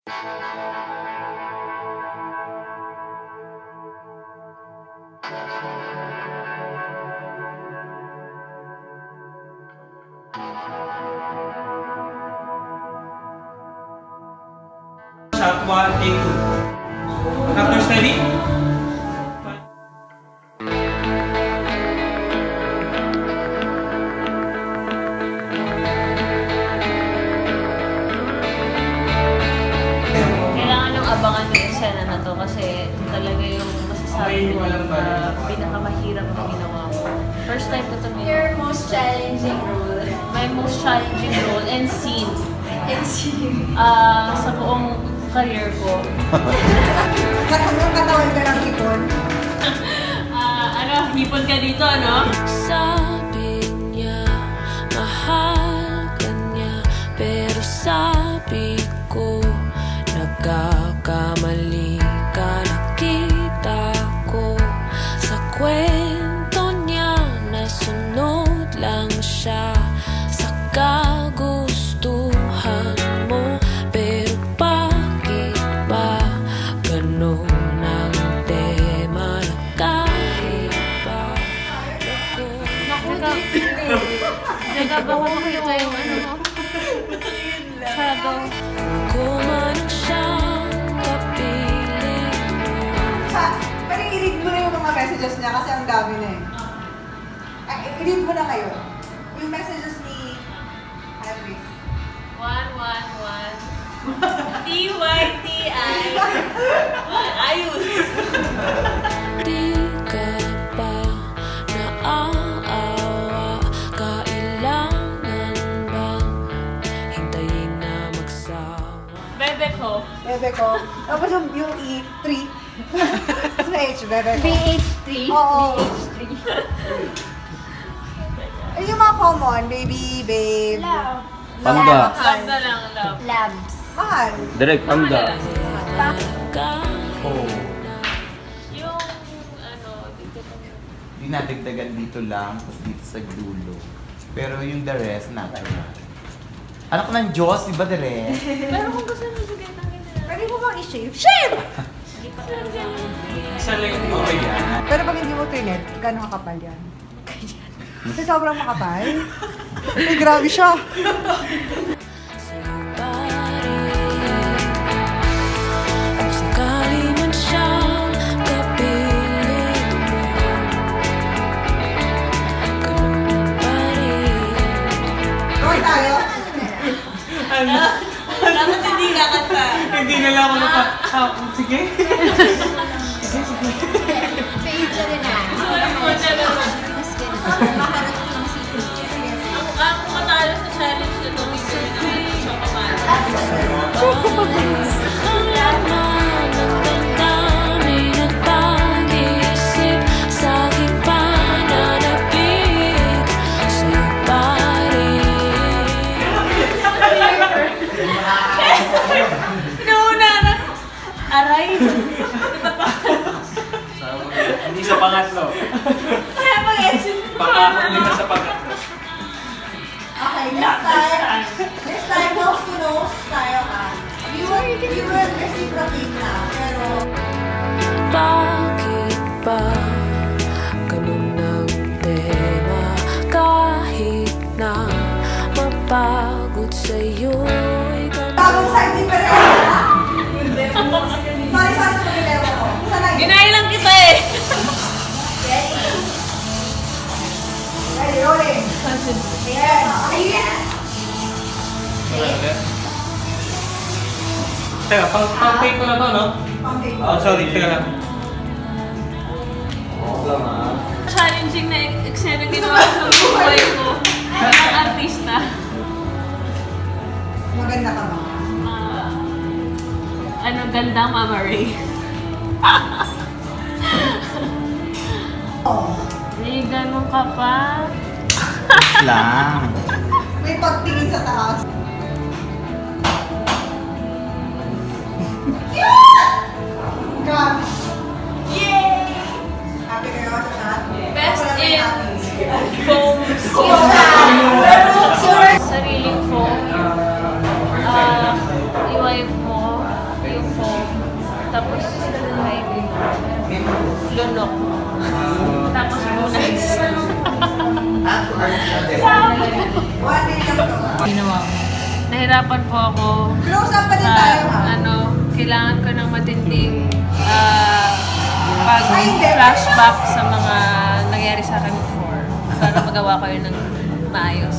Shot 1, take 2. After steady. Kailangan yung abangan yung eksena na to kasi talaga yung masasabi pinakamahirap na ginawa ko. First time ko ito ginawa. Your most challenging role. My most challenging role and scene. And scene. Sa buong career ko. Katawang katawan ka ng hipon. Hipon ka dito, ano? Sabi niya, mahal ka niya, pero sabi ko, nagkakamali ka, nakita ko sa kwento niya, nasunod lang siya sa kagustuhan mo, pero bakit ba ganun ang tema na kahit ba ako? Nagkaba ko makita yung ano mo. Shadow. Kumanong siyang kapiling mo. Pero i-read mo na yung mga messages niya kasi ang dami na eh. I-read mo na kayo. Yung messages ni Henry. 111 TYTI. Ayos. Di ka ba naaawa? Kailangan bang hintayin na magsawa? Bebe ko. Bebe ko. Tapos yung E3. Tapos na H, bebe ko. BH3. Oo. BH3. Ay, yung mga common, baby, babe. Love. Panda. Love na lang, love. Labs. Mahal. Direct panda. Oh. Yung, dito pa. Dinadagdagan dito lang, tapos dito sa dulo. Pero yung the rest, natural. Anak ng Diyos, di ba the rest? Pero kung gusto mo sige, tangin na. Pwede mo bang i-shave? Shave! Hindi pa talaga. Isa lang yung Oo yan. Pero pag hindi mo trinet, gano'ng kakapal yan? Kasi sobrang makapal. Ay, grabe siya. Sakali man siyang kapiling mo, ganun pa rin. Roy tayo. Dapat hindi kakanta. Hindi na lang ako sige. Page na rin na. Sorry po, Jebe. Maharap ko lang si teacher. Ang matalo sa challenge na ito, gusto rin namin yung Ang laman ng damdamin at pag-iisip sa aking pananabik sa'yo pa rin. Nauna na. Aray. Hindi sa pangatlo. Kaya mag-exit. Pakakuli na sa pangatlo. Okay, next time, nose to nose tayo ha. You will reciprocate na, pero... Bakit ba ganun ang tema kahit na mapagod sa'yo'y Bagong side ni Perez. Sorry sa pag-ilewa ko. Sana yun. Ginay lang kita eh. Ready, rolling. Yes. Ayan. Teka, pang-take ko na to, no? Okay. Oh, sorry, teka lang. Challenging na eksena ginawa sa buhay ko. Bilang artista. Maganda ka ba? Ganda, Mama Ray. Oo. May ganun ka pa. Lang. May pagtingin sa taas. Grabe. Yay! Happy kayo sa chat? Best Ako lang in happy. foam. Sure. Sariling foam. I-wipe mo. tapos lunok, tapos bunas. One day lang to. Ginawa ko. Nahirapan po ako. Close up pa din tayo, ha? Kailangan ko ng matinding pag-flashback sa mga nangyari sa akin before para magawa ko yun ng maayos.